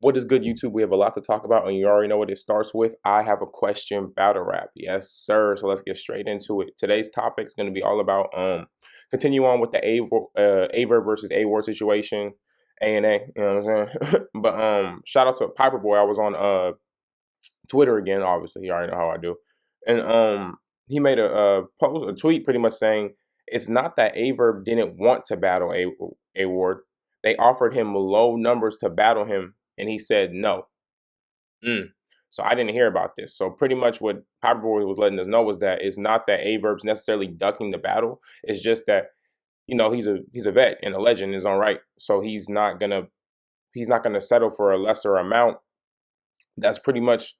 What is good, YouTube? We have a lot to talk about, and you already know what it starts with. I have a question battle rap. Yes, sir. So let's get straight into it. Today's topic is going to be all about continue on with the Averb versus A Ward situation. A&A, you know what I'm saying? But shout out to Piper Boy. I was on Twitter again, obviously. You already know how I do. And he made a post, a tweet pretty much saying it's not that Averb didn't want to battle A Ward. They offered him low numbers to battle him, and he said no. So I didn't hear about this. So pretty much what Piperboy was letting us know was that it's not that Averb's necessarily ducking the battle. It's just that, you know, he's a vet and a legend in his own right. So he's not gonna settle for a lesser amount that's pretty much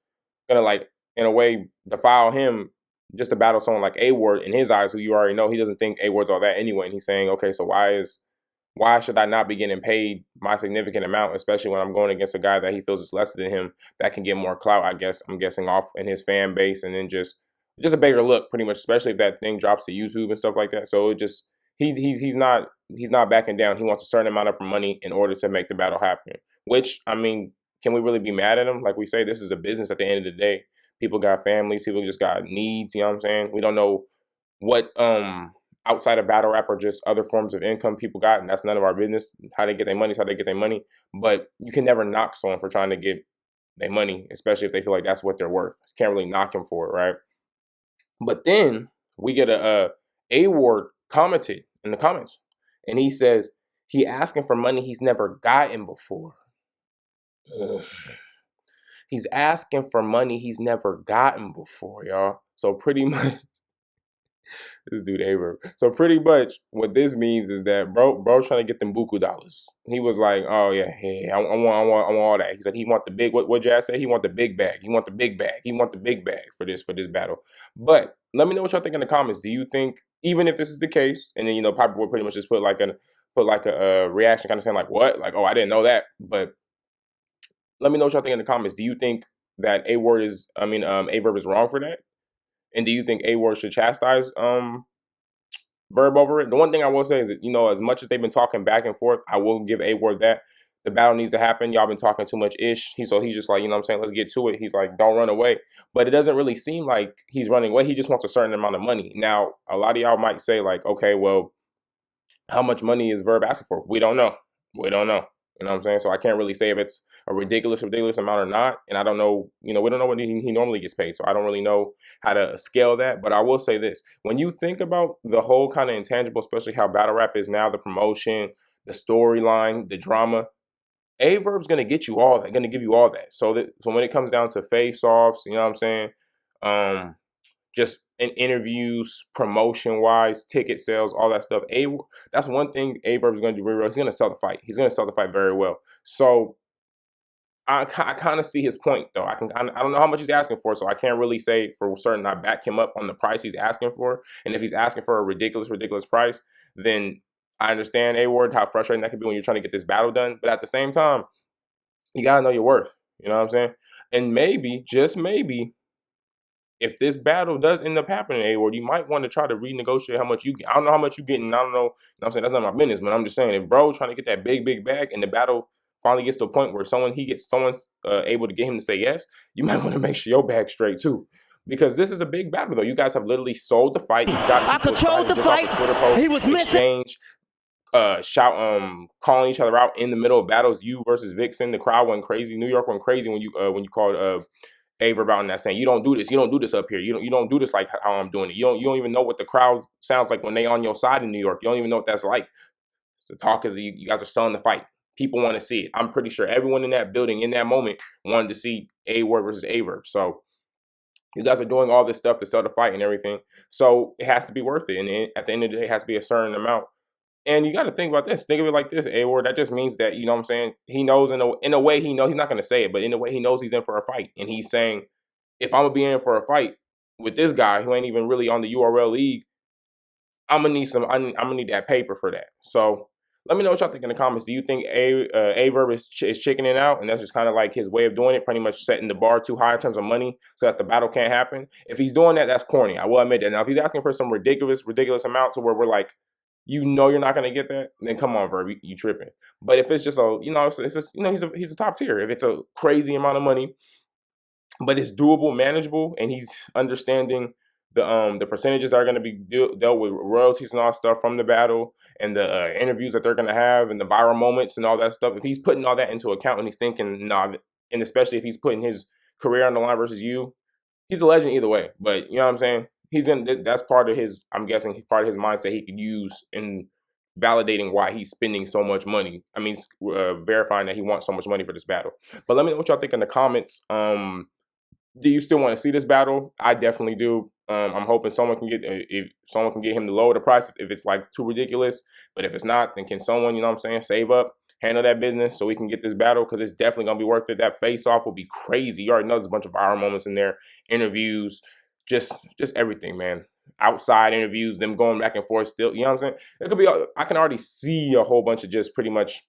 gonna, like, in a way, defile him just to battle someone like A Ward in his eyes, who you already know he doesn't think A Ward's all that anyway. And he's saying, okay, so why should I not be getting paid my significant amount, especially when I'm going against a guy that he feels is lesser than him, that can get more clout, I guess, I'm guessing, off in his fan base, and then just a bigger look, pretty much, especially if that thing drops to YouTube and stuff like that. So it just, he's not backing down. He wants a certain amount of money in order to make the battle happen. Which, I mean, can we really be mad at him? Like we say, this is a business at the end of the day. People got families, people just got needs, you know what I'm saying? We don't know what outside of battle rap or just other forms of income people got, and that's none of our business. How they get their money is how they get their money. But you can never knock someone for trying to get their money, especially if they feel like that's what they're worth. Can't really knock him for it, right? But then we get A Ward commented in the comments, and he says he asking for money he's never gotten before. Ugh. He's asking for money he's never gotten before, y'all. So pretty much, this dude Averb. So pretty much what this means is that bro trying to get them buku dollars. He was like, oh yeah, I want all that. He said he want the big, what Jazz said, he want the big bag. He want the big bag. He want the big bag for this battle. But let me know what y'all think in the comments. Do you think, even if this is the case, and then, you know, Piper Boy pretty much just put like a reaction kind of saying like, what? Like, oh, I didn't know that. But let me know what y'all think in the comments. Do you think that Averb is wrong for that? And do you think A Ward should chastise Verb over it? The one thing I will say is that, you know, as much as they've been talking back and forth, I will give A Ward that. The battle needs to happen. Y'all been talking too much ish. He's just like, you know what I'm saying, let's get to it. He's like, don't run away. But it doesn't really seem like he's running away. He just wants a certain amount of money. Now, a lot of y'all might say like, okay, well, how much money is Verb asking for? We don't know. We don't know. You know what I'm saying? So I can't really say if it's a ridiculous amount or not. And I don't know, you know, we don't know what he normally gets paid. So I don't really know how to scale that. But I will say this. When you think about the whole kind of intangible, especially how battle rap is now, the promotion, the storyline, the drama, Averb's going to get you all that, going to give you all that. So when it comes down to face-offs, you know what I'm saying? Just in interviews, promotion-wise, ticket sales, all that stuff. That's one thing Averb is going to do very well. He's going to sell the fight. He's going to sell the fight very well. So I kind of see his point, though. I don't know how much he's asking for, so I can't really say for certain I back him up on the price he's asking for. And if he's asking for a ridiculous price, then I understand, A Ward, how frustrating that could be when you're trying to get this battle done. But at the same time, you got to know your worth. You know what I'm saying? And maybe, just maybe, if this battle does end up happening, A Ward, you might want to try to renegotiate how much you get. I don't know how much you getting. I don't know. You know what I'm saying? That's not my business, but I'm just saying, if bro trying to get that big bag and the battle finally gets to a point where someone's able to get him to say yes, you might want to make sure your bag's straight too. Because this is a big battle, though. You guys have literally sold the fight. You got I controlled the fight. Twitter post, he was missing. Calling each other out in the middle of battles. You versus Vixen. The crowd went crazy. New York went crazy when you called Averb out in that, saying you don't do this up here. You don't do this like how I'm doing it. You don't even know what the crowd sounds like when they on your side in New York. You don't even know what that's like. The talk is you guys are selling the fight. People want to see it. I'm pretty sure everyone in that building in that moment wanted to see A Ward versus Averb. So you guys are doing all this stuff to sell the fight and everything. So it has to be worth it. And at the end of the day, it has to be a certain amount. And you got to think about this. Think of it like this, A Ward. That just means that, you know what I'm saying, he knows in a way he knows, he's not going to say it, but in a way he knows he's in for a fight. And he's saying, if I'm going to be in for a fight with this guy who ain't even really on the URL league, I'm going to need that paper for that. So let me know what y'all think in the comments. Do you think Averb is chickening out, and that's just kind of like his way of doing it, pretty much setting the bar too high in terms of money so that the battle can't happen? If he's doing that, that's corny. I will admit that. Now, if he's asking for some ridiculous amount to where we're like, you know you're not gonna get that, then come on, Verb, you tripping. But if it's just a, if it's, he's a top tier. If it's a crazy amount of money, but it's doable, manageable, and he's understanding the percentages that are going to be dealt with royalties and all stuff from the battle, and the interviews that they're going to have, and the viral moments and all that stuff. If he's putting all that into account and he's thinking, nah, and especially if he's putting his career on the line versus you, he's a legend either way. But you know what I'm saying? That's part of his, I'm guessing, part of his mindset he could use in validating why he's spending so much money. I mean, verifying that he wants so much money for this battle. But let me know what y'all think in the comments. Do you still want to see this battle? I definitely do. I'm hoping someone can get, if someone can get him to lower the price if it's like too ridiculous. But if it's not, then can someone, you know what I'm saying, save up, handle that business so we can get this battle, because it's definitely gonna be worth it. That face off will be crazy. You already know there's a bunch of viral moments in there, interviews, just everything, man. Outside interviews, them going back and forth still. You know what I'm saying? It could be. I can already see a whole bunch of just pretty much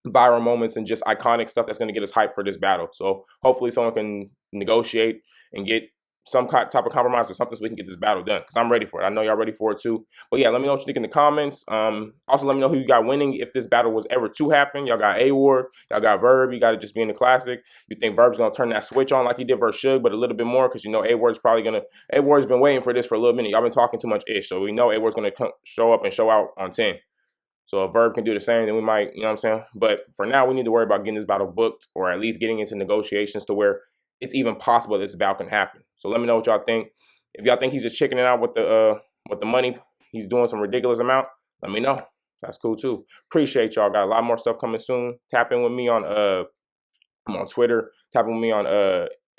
viral moments and just iconic stuff that's going to get us hyped for this battle. So hopefully someone can negotiate and get some type of compromise or something so we can get this battle done, because I'm ready for it. I know y'all ready for it too. But yeah, let me know what you think in the comments. Also, let me know who you got winning if this battle was ever to happen. Y'all got A-Ward, y'all got Verb, you got to just be in the classic. You think Verb's going to turn that switch on like he did versus Suge, but a little bit more, because you know A-Ward's probably going to, A-Ward's been waiting for this for a little minute. Y'all been talking too much ish, so we know A-Ward's going to show up and show out on 10. So if Verb can do the same, then we might, you know what I'm saying? But for now, we need to worry about getting this battle booked, or at least getting into negotiations to where it's even possible this battle can happen. So let me know what y'all think. If y'all think he's just chickening out with the money, he's doing some ridiculous amount, let me know. That's cool too. Appreciate y'all. Got a lot more stuff coming soon. Tap in with me on I'm on Twitter. Tap in with me on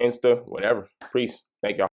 Insta, whatever. Peace. Thank y'all.